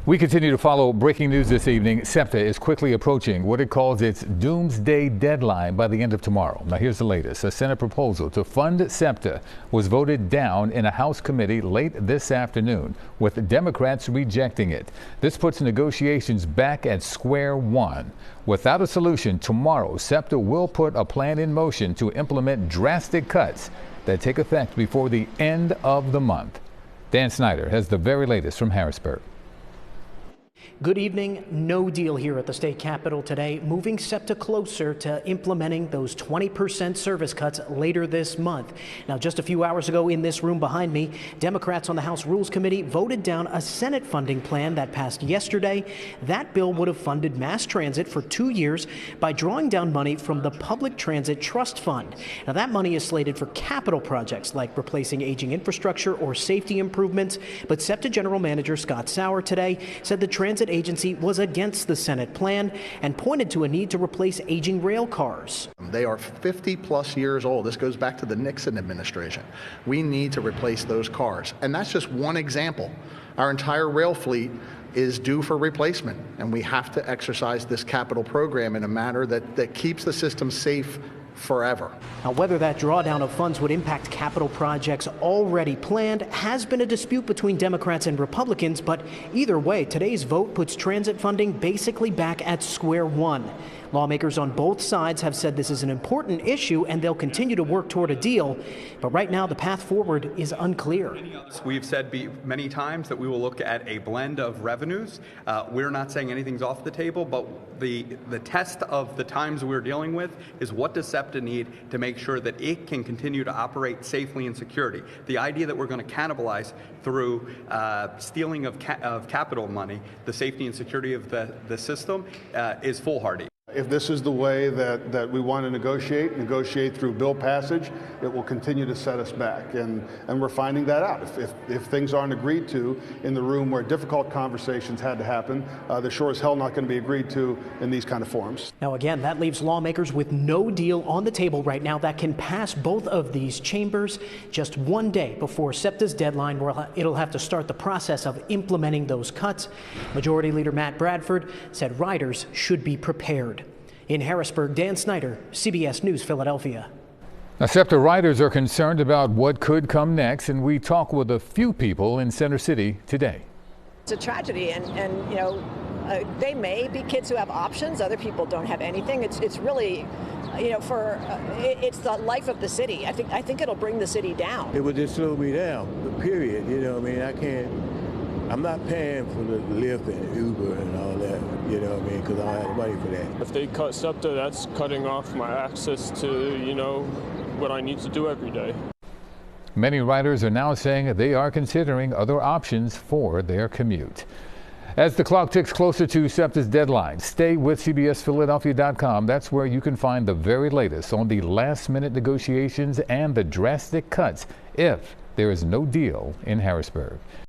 We continue to follow breaking news this evening. SEPTA is quickly approaching what it calls its doomsday deadline by the end of tomorrow. Now here's the latest. A Senate proposal to fund SEPTA was voted down in a House committee late this afternoon, with Democrats rejecting it. This puts negotiations back at square one. Without a solution, tomorrow SEPTA will put a plan in motion to implement drastic cuts that take effect before the end of the month. Dan Snyder has the very latest from Harrisburg. Good evening. No deal here at the state capitol today, moving SEPTA closer to implementing those 20% service cuts later this month. Now, just a few hours ago in this room behind me, Democrats on the House Rules Committee voted down a Senate funding plan that passed yesterday. That bill would have funded mass transit for 2 years by drawing down money from the Public Transit Trust Fund. Now, that money is slated for capital projects like replacing aging infrastructure or safety improvements. But SEPTA General Manager Scott Sauer today said the transit agency was against the Senate plan and pointed to a need to replace aging rail cars. They are 50 plus years old. This goes back to the Nixon administration. We need to replace those cars. And that's just one example. Our entire rail fleet is due for replacement, and we have to exercise this capital program in a manner that keeps the system safe forever. Now, whether that drawdown of funds would impact capital projects already planned has been a dispute between Democrats and Republicans, but either way, today's vote puts transit funding basically back at square one. Lawmakers on both sides have said this is an important issue and they'll continue to work toward a deal. But right now, the path forward is unclear. We've said many times that we will look at a blend of revenues. We're not saying anything's off the table, but the test of the times we're dealing with is what does SEPTA need to make sure that it can continue to operate safely and security. The idea that we're going to cannibalize through stealing of capital money, the safety and security of the system is foolhardy. If this is the way that we want to negotiate through bill passage, it will continue to set us back. And we're finding that out. If things aren't agreed to in the room where difficult conversations had to happen, they're sure as hell not going to be agreed to in these kind of forums. Now, again, that leaves lawmakers with no deal on the table right now that can pass both of these chambers just one day before SEPTA's deadline, where it'll have to start the process of implementing those cuts. Majority Leader Matt Bradford said riders should be prepared. In Harrisburg, Dan Snyder, CBS News, Philadelphia. Now, SEPTA riders are concerned about what could come next, and we talk with a few people in Center City today. It's a tragedy, and you know, they may be kids who have options. Other people don't have anything. It's really, you know, it's the life of the city. I think it'll bring the city down. It would just slow me down. Period. You know, what I mean, I'm not paying for the Lyft and Uber and all that, you know what I mean, because I don't have money for that. If they cut SEPTA, that's cutting off my access to, you know, what I need to do every day. Many riders are now saying they are considering other options for their commute. As the clock ticks closer to SEPTA's deadline, stay with CBSPhiladelphia.com. That's where you can find the very latest on the last-minute negotiations and the drastic cuts if there is no deal in Harrisburg.